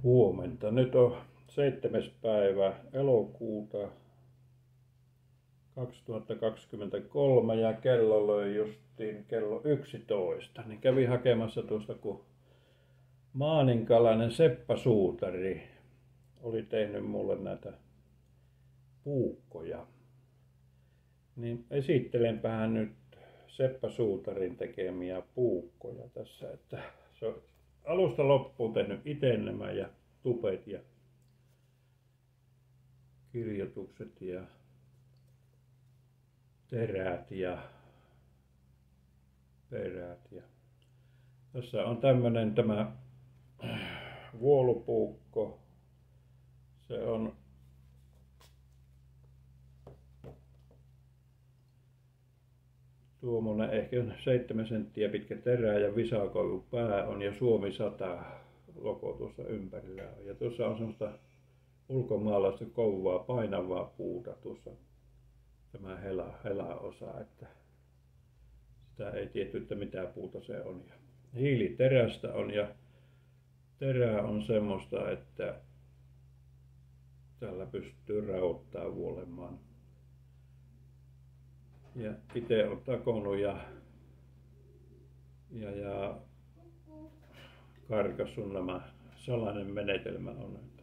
Huomenta. Nyt on 7. päivä elokuuta 2023 ja kello löi justiin kello 11. Niin kävin hakemassa tuosta, kun maaninkalainen Seppa Suutari oli tehnyt mulle näitä puukkoja. Niin esittelenpähän nyt Seppa Suutarin tekemiä puukkoja tässä, että se on alusta loppuun tehnyt itse nämä ja tupet ja kirjoitukset ja terät ja perät. Ja tässä on tämmönen tämä vuolupuukko. Se on tuommoinen ehkä 7 senttiä pitkä terä ja visakoivu pää on ja Suomi 100 logo tuossa ympärillä on. Ja tuossa on semmoista ulkomaalaista kovaa painavaa puuta tuossa tämä hela-osa, että sitä ei tiedetty, että mitä puuta se on. Ja hiiliterästä on ja terä on semmoista, että tällä pystyy rauhoittamaan vuolemaan. Ja itse olen takonut ja karkassut nämä. Salainen menetelmä on, että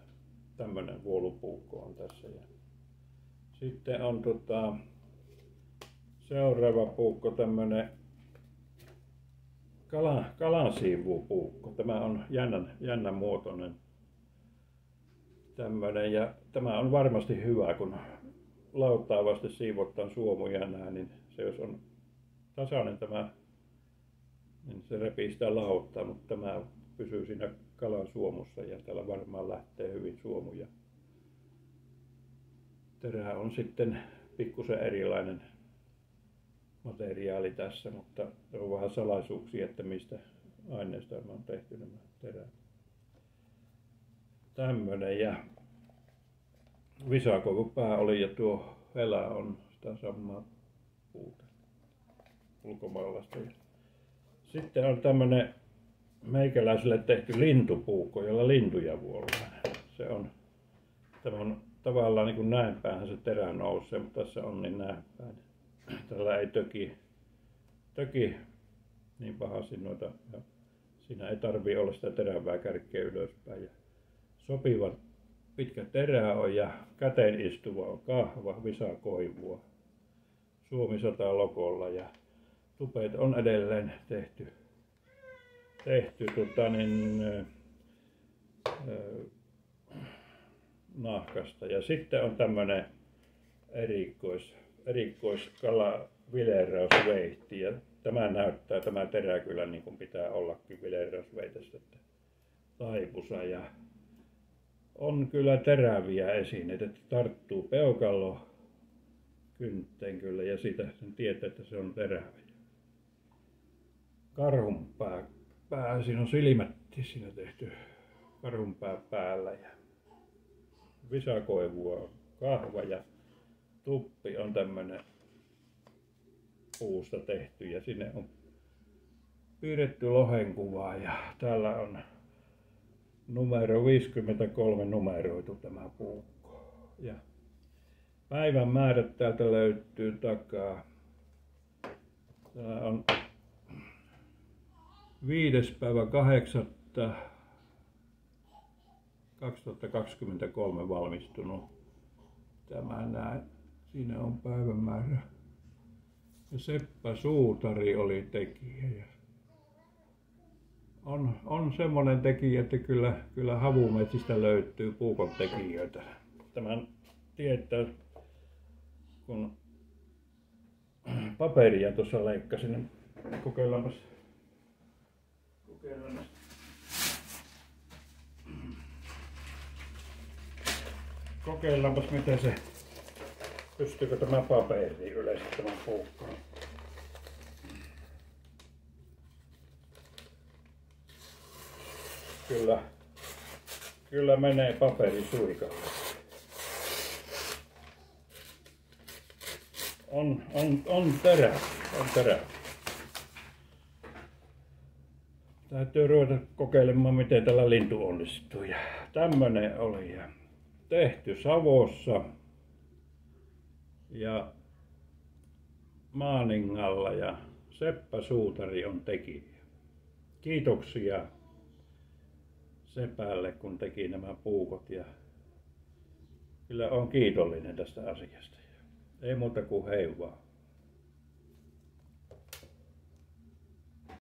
tämmönen vuolupuukko on tässä. Ja sitten on seuraava puukko, tämmönen kalansiivupuukko. Tämä on jännän muotoinen tämmönen ja tämä on varmasti hyvä, kun lautaa vasten siivottaan suomuja näin, niin se jos on tasainen tämä, niin se repii sitä lauttaa, mutta tämä pysyy siinä kalan suomussa ja täällä varmaan lähtee hyvin suomuja. Terä on sitten pikkusen erilainen materiaali tässä, mutta on vähän salaisuuksia, että mistä aineista on tehty nämä terät. Tämmönen ja visakoivupää oli ja tuo hela on sitä samaa puuta ulkomaalaista. Sitten on tämmönen meikäläiselle tehty lintupuukko, jolla lintuja vuollaan. Tämä on tavallaan niin kuin näin päinhän se terä nousee, mutta tässä on niin näin päin. Tällä ei töki niin pahasti noita. Ja siinä ei tarvii olla sitä terävää kärkeä ylöspäin. Ja sopiva pitkä terä on ja käteen istuva on kahva visakoivua. Suomi 100 logolla ja tupet on edelleen tehty nahkasta. Ja sitten on tämmönen erikoiskala vileräysveihti ja tämä terä kyllä niin kuin pitää ollakin vileräysveitessä, että taipusa ja on kyllä teräviä esineitä, että tarttuu peukalo kyntteen kyllä ja siitä sen tietää, että se on terävä. Karhunpää, siinä on silmät siinä tehty karhunpää päällä ja visakoivua, kahva ja tuppi on tämmönen puusta tehty ja sinne on piirretty lohenkuvaa ja täällä on numero 53 numeroitu tämä puukko. Ja päivän määrät täältä löytyy takaa. Täällä on 5. päivä 8. 2023 valmistunut tämä näin. Siinä on päivämäärä. Ja Seppa Suutari oli tekijä. On semmoinen tekijä, että kyllä havumetsistä löytyy puukon tekijöitä. Tämän tietää, kun paperia tuossa leikkasin, niin kokeillaanpas. Kokeillaanpas miten se, pystyykö tämä paperi yleensä tämän puukkoon. Kyllä menee paperi suikalle. On terä. täytyy ruveta kokeilemaan, miten tällä lintu onnistuu. Ja tämmönen oli ja tehty Savossa ja Maaningalla ja Seppä Suutari on tekijä. Kiitoksia Sepälle, kun teki nämä puukot ja kyllä on kiitollinen tästä asiasta. Ei muuta kuin hei vaan.